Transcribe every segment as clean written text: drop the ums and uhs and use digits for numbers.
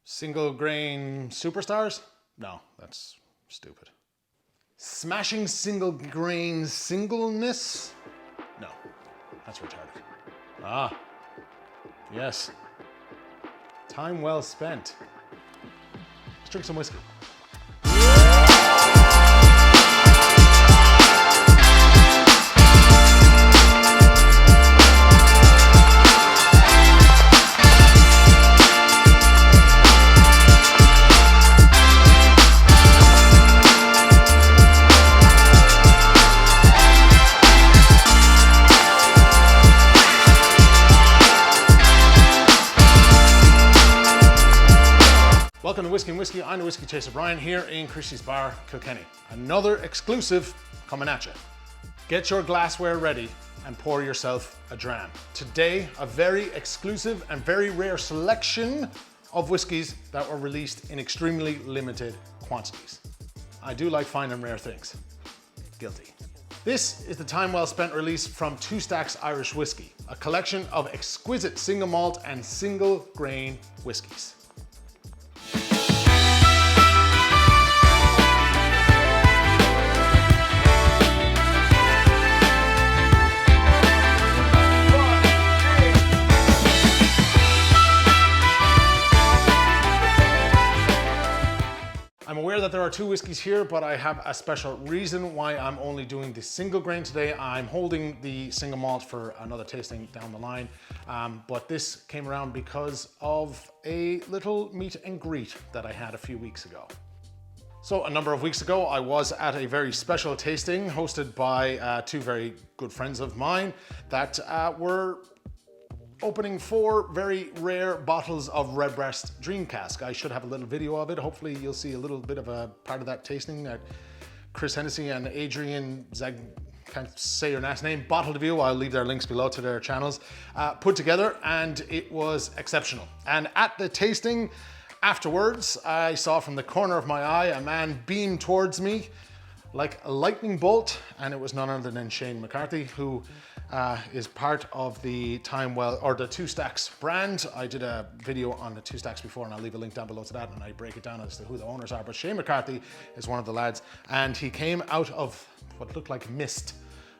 Single grain superstars? No, that's stupid. Smashing single grain singleness? No, that's retarded. Ah, yes. Time well spent. Let's drink some whiskey. Welcome to Whisky and Whiskey. I'm the Whiskey Chaser Brian here in Christy's bar, Kilkenny. Another exclusive coming at you. Get your glassware ready and pour yourself a dram. Today, a very exclusive and very rare selection of whiskies that were released in extremely limited quantities. I do like finding rare things. Guilty. This is the time well spent release from Two Stacks Irish Whiskey, a collection of exquisite single malt and single grain whiskies. I'm aware that there are two whiskeys here, but I have a special reason why I'm only doing the single grain today. I'm holding the single malt for another tasting down the line, but this came around because of a little meet and greet that I had a few weeks ago. So a number of weeks ago, I was at a very special tasting hosted by two very good friends of mine that were opening 4 very rare bottles of Redbreast Dream Cask. I should have a little video of it. Hopefully you'll see a little bit of a part of that tasting that Chris Hennessy and Adrian Zeg, can't say your last name, Bottle View, I'll leave their links below to their channels, put together, and it was exceptional. And at the tasting afterwards, I saw from the corner of my eye a man beam towards me like a lightning bolt, and it was none other than Shane McCarthy, who is part of the the Two Stacks brand. I did a video on the Two Stacks before, and I'll leave a link down below to that, and I break it down as to who the owners are. But Shane McCarthy is one of the lads, and he came out of what looked like mist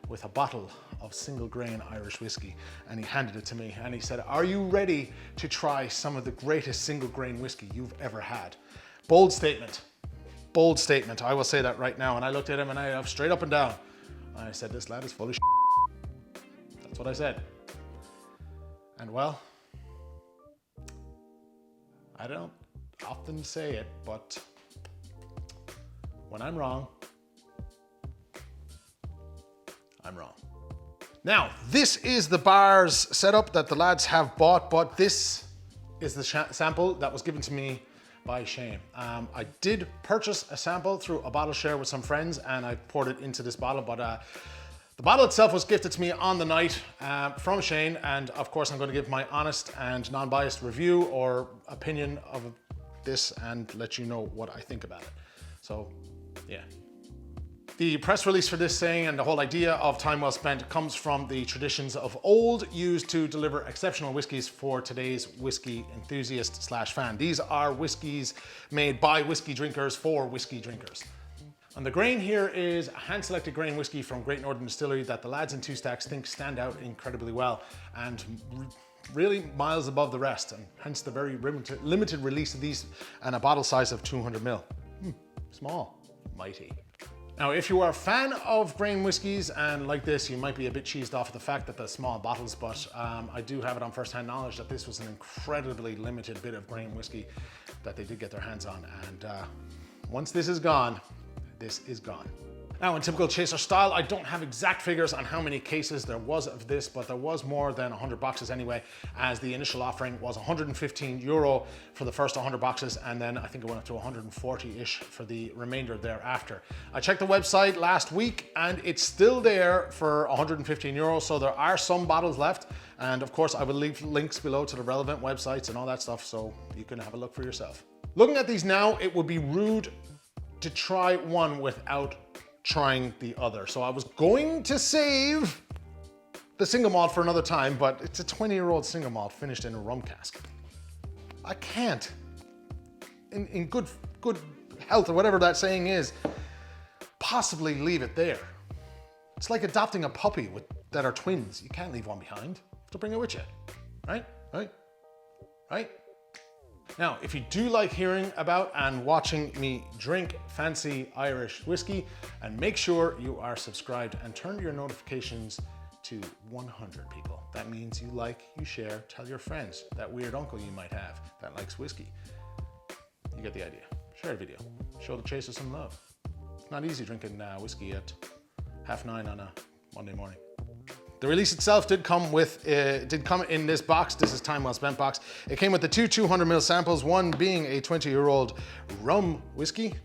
with a bottle of single grain Irish whiskey, and he handed it to me, and he said, "Are you ready to try some of the greatest single grain whiskey you've ever had?" Bold statement. Bold statement, I will say that right now. And I looked at him and I straight up and down. I said, this lad is full of shit. That's what I said. And well, I don't often say it, but when I'm wrong, I'm wrong. Now, this is the bar's setup that the lads have bought, but this is the sample that was given to me by Shane. I did purchase a sample through a bottle share with some friends, and I poured it into this bottle, but the bottle itself was gifted to me on the night from Shane, and of course I'm going to give my honest and non-biased review or opinion of this and let you know what I think about it. So, yeah. The press release for this saying, and the whole idea of time well spent, comes from the traditions of old used to deliver exceptional whiskies for today's whiskey enthusiast slash fan. These are whiskies made by whiskey drinkers for whiskey drinkers. And the grain here is a hand-selected grain whiskey from Great Northern Distillery that the lads in Two Stacks think stand out incredibly well and really miles above the rest, and hence the very limited release of these and a bottle size of 200 ml. Small, mighty. Now, if you are a fan of grain whiskies and like this, you might be a bit cheesed off at the fact that they're small bottles, but I do have it on first-hand knowledge that this was an incredibly limited bit of grain whiskey that they did get their hands on. And once this is gone, this is gone. Now, in typical Chaser style, I don't have exact figures on how many cases there was of this, but there was more than 100 boxes anyway, as the initial offering was €115 for the first 100 boxes, and then I think it went up to 140-ish for the remainder thereafter. I checked the website last week, and it's still there for €115, so there are some bottles left, and of course I will leave links below to the relevant websites and all that stuff, so you can have a look for yourself. Looking at these now, it would be rude to try one without trying the other. So I was going to save the single malt for another time, but it's a 20-year-old single malt finished in a rum cask. I can't. in good health or whatever that saying is, possibly leave it there. It's like adopting a puppy that are twins. You can't leave one behind. You have to bring it with you, right? Right? Now, if you do like hearing about and watching me drink fancy Irish whiskey, and make sure you are subscribed and turn your notifications to 100 people. That means you like, you share, tell your friends, that weird uncle you might have that likes whiskey. You get the idea. Share a video. Show the chaser some love. It's not easy drinking whiskey at 9:30 on a Monday morning. The release itself did come in this box. This is Time Well Spent box. It came with the two 200ml samples, one being a 20-year-old rum whiskey.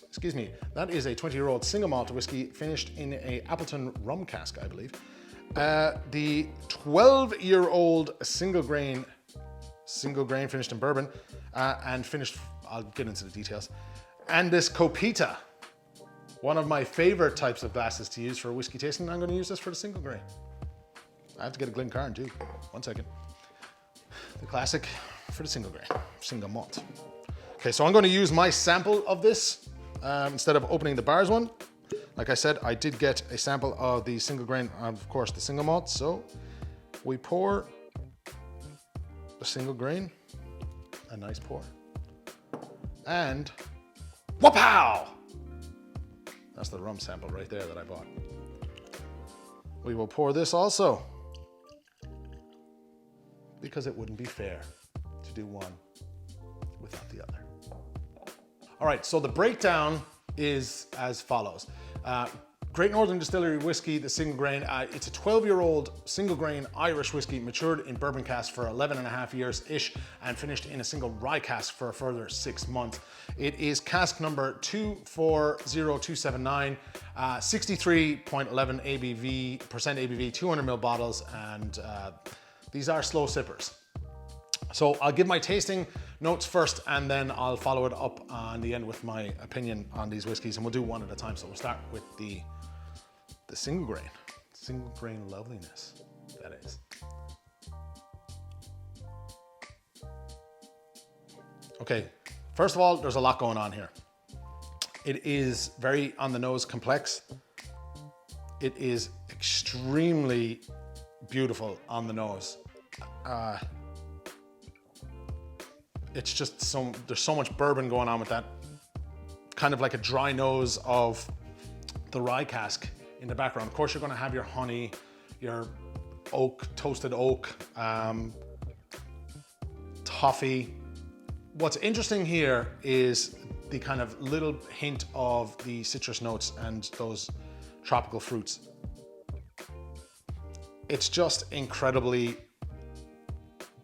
Excuse me, that is a 20-year-old single malt whiskey finished in a Appleton rum cask, I believe. The 12-year-old single grain finished in bourbon and finished, I'll get into the details. And this Copita, one of my favorite types of glasses to use for whiskey tasting. I'm going to use this for the single grain. I have to get a Glencairn too. 1 second. The classic for the single grain, single malt. Okay, so I'm going to use my sample of this instead of opening the bars one. Like I said, I did get a sample of the single grain, of course, the single malt. So we pour the single grain, a nice pour, and whoop-pow! That's the rum sample right there that I bought. We will pour this also, because it wouldn't be fair to do one without the other. All right, so the breakdown is as follows. Great Northern Distillery whiskey, the single grain. It's a 12-year-old single grain Irish whiskey matured in bourbon cask for 11.5 years-ish and finished in a single rye cask for a further 6 months. It is cask number 240279, 63.11 ABV, 200ml bottles, and these are slow sippers. So I'll give my tasting notes first, and then I'll follow it up on the end with my opinion on these whiskeys, and we'll do one at a time. So we'll start with the single grain loveliness, that is. Okay, first of all, there's a lot going on here. It is very on the nose complex. It is extremely beautiful on the nose. It's just there's so much bourbon going on with that. Kind of like a dry nose of the rye cask in the background. Of course, you're gonna have your honey, your oak, toasted oak, toffee. What's interesting here is the kind of little hint of the citrus notes and those tropical fruits. It's just incredibly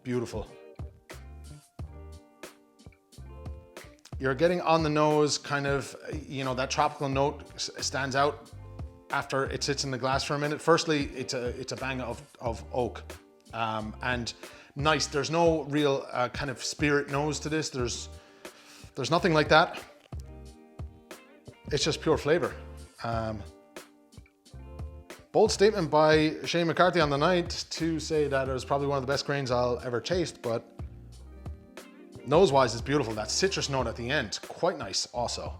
beautiful. You're getting on the nose kind of, you know, that tropical note stands out after it sits in the glass for a minute. Firstly, it's a bang of oak and nice. There's no real kind of spirit nose to this. There's nothing like that. It's just pure flavor. Bold statement by Shane McCarthy on the night to say that it was probably one of the best grains I'll ever taste, but nose-wise, it's beautiful. That citrus note at the end, quite nice also.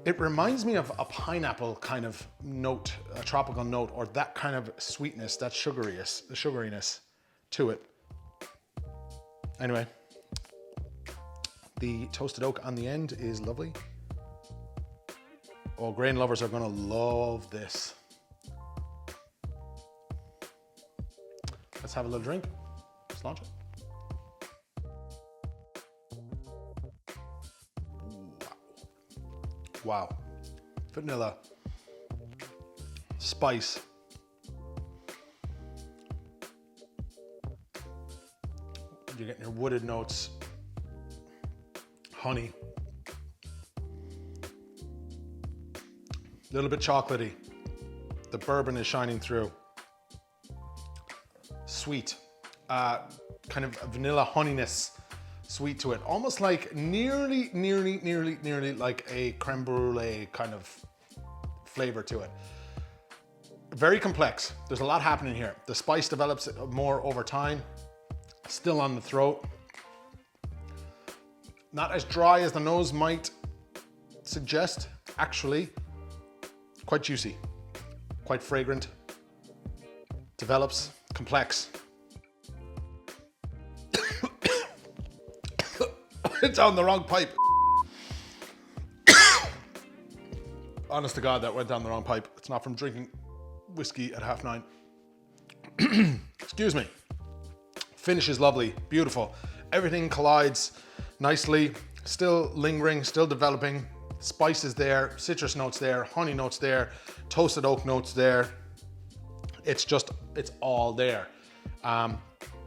It reminds me of a pineapple kind of note, a tropical note, or that kind of sweetness, that sugariness to it. Anyway, the toasted oak on the end is lovely. Oh, grain lovers are gonna love this. Let's have a little drink. Let's launch it. Wow. Vanilla, spice. You're getting your wooded notes, honey, a little bit chocolatey. The bourbon is shining through. Sweet, kind of vanilla honeyness. Sweet to it, almost like nearly like a creme brulee kind of flavor to it. Very complex. There's a lot happening here. The spice develops more over time. Still on the throat. Not as dry as the nose might suggest, actually. Quite juicy, quite fragrant, develops, complex. It's down the wrong pipe. Honest to God, that went down the wrong pipe. It's not from drinking whiskey at 9:30. Excuse me. Finish is lovely, beautiful. Everything collides nicely, still lingering, still developing. Spice is there, citrus notes there, honey notes there, toasted oak notes there. It's all there.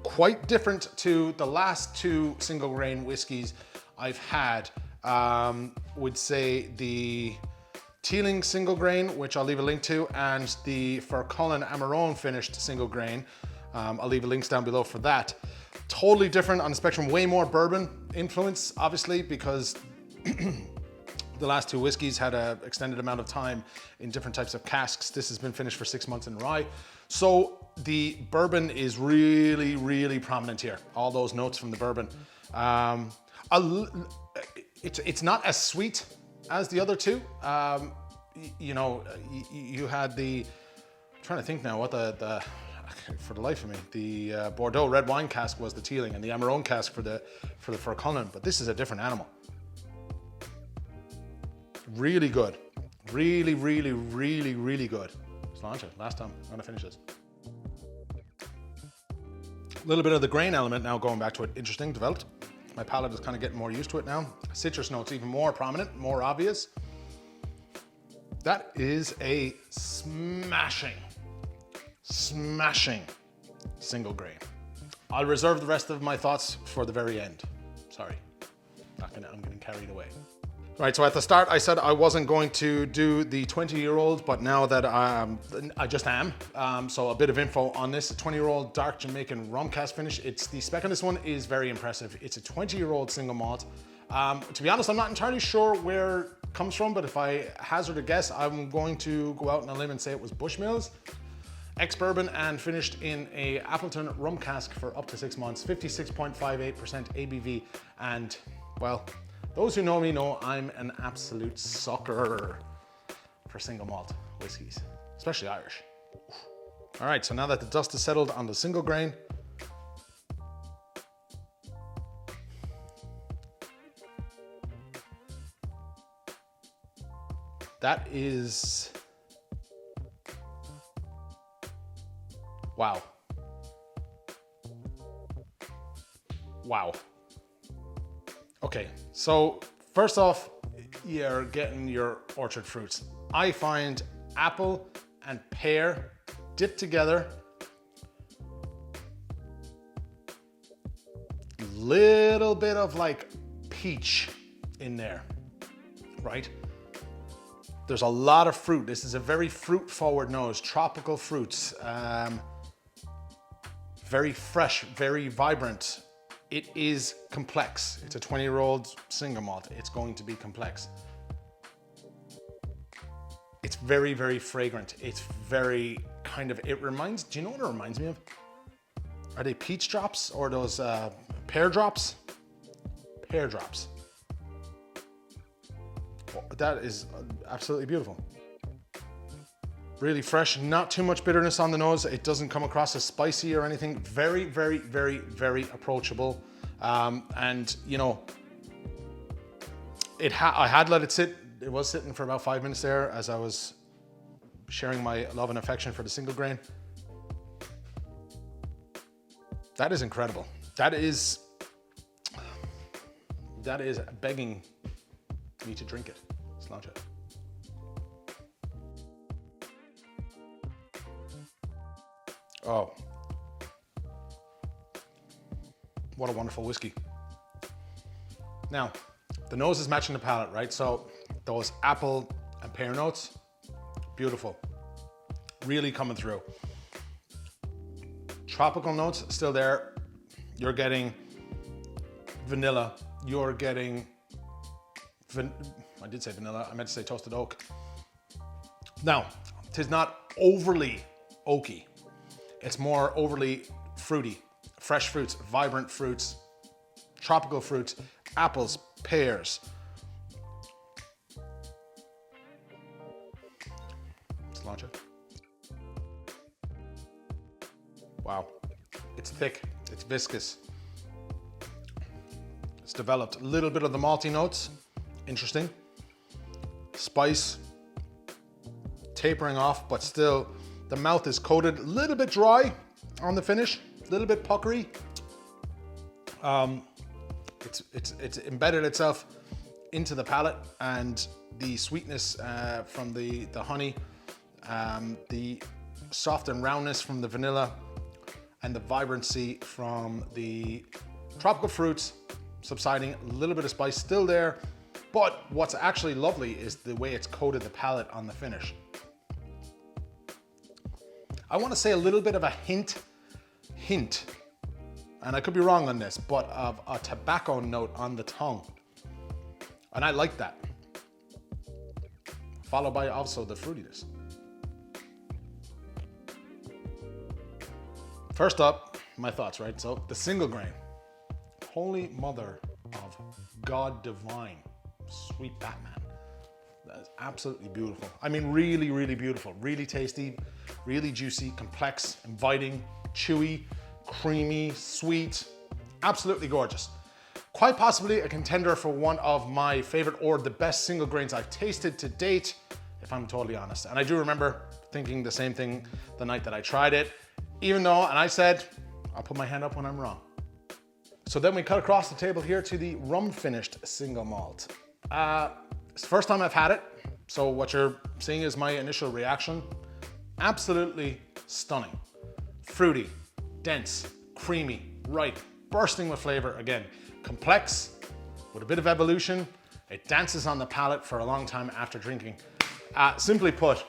Quite different to the last two single grain whiskeys I've had. Would say the Teeling single grain, which I'll leave a link to, and the Fercullen Amarone finished single grain. I'll leave links down below for that. Totally different on the spectrum, way more bourbon influence, obviously, because the last two whiskeys had an extended amount of time in different types of casks. This has been finished for 6 months in rye. So the bourbon is really, really prominent here. All those notes from the bourbon. It's not as sweet as the other two. You know, you had the, I'm trying to think now what the for the life of me, the Bordeaux red wine cask was the Teeling, and the Amarone cask for the Fercullen, but this is a different animal. Really good. Really, really, really, really good. Let's launch it. Last time. I'm gonna finish this. A little bit of the grain element now going back to it. Interesting, developed. My palate is kind of getting more used to it now. Citrus notes even more prominent, more obvious. That is a smashing single grain. I'll reserve the rest of my thoughts for the very end. Sorry, I'm getting carried away. Right, so at the start I said I wasn't going to do the 20-year-old, but now that I just am. So a bit of info on this, a 20-year-old dark Jamaican rum cask finish. The spec on this one is very impressive. It's a 20-year-old single malt. To be honest, I'm not entirely sure where it comes from, but if I hazard a guess, I'm going to go out on a limb and say it was Bushmills. Ex-bourbon and finished in a Appleton rum cask for up to 6 months, 56.58% ABV, and well, those who know me know I'm an absolute sucker for single malt whiskeys, especially Irish. All right, so now that the dust has settled on the single grain, that is, wow. Wow. Okay, so first off, you're getting your orchard fruits. I find apple and pear dipped together. Little bit of like peach in there, right? There's a lot of fruit. This is a very fruit forward nose, tropical fruits. Very fresh, very vibrant. It is complex. It's a 20-year-old single malt. It's going to be complex. It's very, very fragrant. It's very kind of, it reminds, do you know what it reminds me of? Are they peach drops or those pear drops? Pear drops. Oh, that is absolutely beautiful. Really fresh, not too much bitterness on the nose. It doesn't come across as spicy or anything. Very, very, very, very approachable. And you know, I had let it sit. It was sitting for about 5 minutes there as I was sharing my love and affection for the single grain. That is incredible. That is begging me to drink it. Let's launch it. Oh, what a wonderful whiskey. Now, the nose is matching the palate, right? So those apple and pear notes, beautiful. Really coming through. Tropical notes still there. You're getting vanilla. You're getting, I did say vanilla, I meant to say toasted oak. Now, it is not overly oaky. It's more overly fruity, fresh fruits, vibrant fruits, tropical fruits, apples, pears. Let's launch it. Wow, it's thick, it's viscous. It's developed a little bit of the malty notes, interesting. Spice, tapering off, but still the mouth is coated, a little bit dry on the finish, a little bit puckery. It's embedded itself into the palate, and the sweetness from the honey, the soft and roundness from the vanilla, and the vibrancy from the tropical fruits subsiding, a little bit of spice still there. But what's actually lovely is the way it's coated the palate on the finish. I want to say a little bit of a hint, and I could be wrong on this, but of a tobacco note on the tongue. And I like that. Followed by also the fruitiness. First up, my thoughts, right? So the single grain, holy mother of God divine, sweet Batman. That is absolutely beautiful. I mean, really, really beautiful, really tasty, really juicy, complex, inviting, chewy, creamy, sweet, absolutely gorgeous. Quite possibly a contender for one of my favorite or the best single grains I've tasted to date, if I'm totally honest. And I do remember thinking the same thing the night that I tried it, even though, and I said, I'll put my hand up when I'm wrong. So then we cut across the table here to the rum finished single malt. It's the first time I've had it, so what you're seeing is my initial reaction. Absolutely stunning. Fruity, dense, creamy, ripe, bursting with flavor. Again, complex, with a bit of evolution. It dances on the palate for a long time after drinking. Simply put,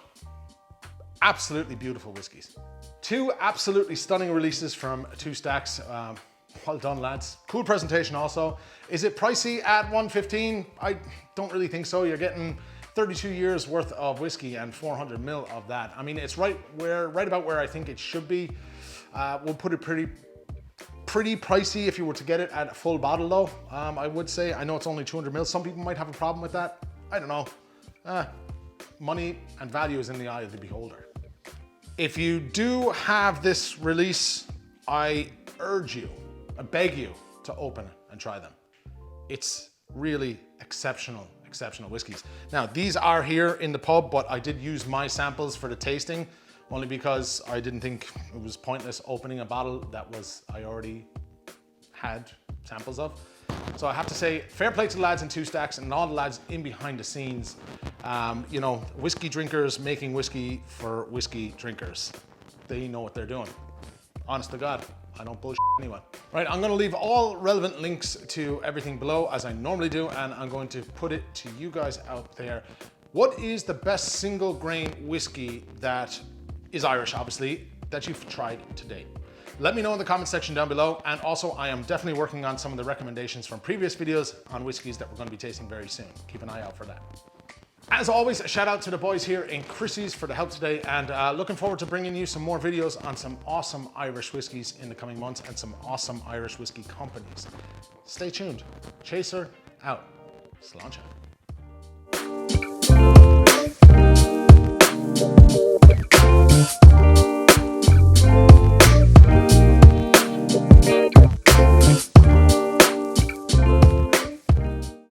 absolutely beautiful whiskeys. Two absolutely stunning releases from two stacks. Well done, lads. Cool presentation also. Is it pricey at $115? I don't really think so. You're getting 32 years worth of whiskey and 400 ml of that. I mean, it's right about where I think it should be. We'll put it pretty pricey if you were to get it at a full bottle though. I would say, I know it's only 200 ml. Some people might have a problem with that. I don't know. Money and value is in the eye of the beholder. If you do have this release, I urge you, I beg you to open it and try them. It's really exceptional whiskeys. Now, these are here in the pub, but I did use my samples for the tasting, only because I didn't think it was pointless opening a bottle that I already had samples of. So I have to say, fair play to the lads in two stacks and all the lads in behind the scenes. You know, whiskey drinkers making whiskey for whiskey drinkers. They know what they're doing. Honest to God, I don't bullshit anyone. Right, I'm gonna leave all relevant links to everything below as I normally do, and I'm going to put it to you guys out there. What is the best single grain whiskey that is Irish, obviously, that you've tried to date? Let me know in the comment section down below. And also, I am definitely working on some of the recommendations from previous videos on whiskeys that we're going to be tasting very soon. Keep an eye out for that. As always, a shout out to the boys here in Christy's for the help today, and looking forward to bringing you some more videos on some awesome Irish whiskeys in the coming months and some awesome Irish whiskey companies. Stay tuned. Chaser out. Sláinte.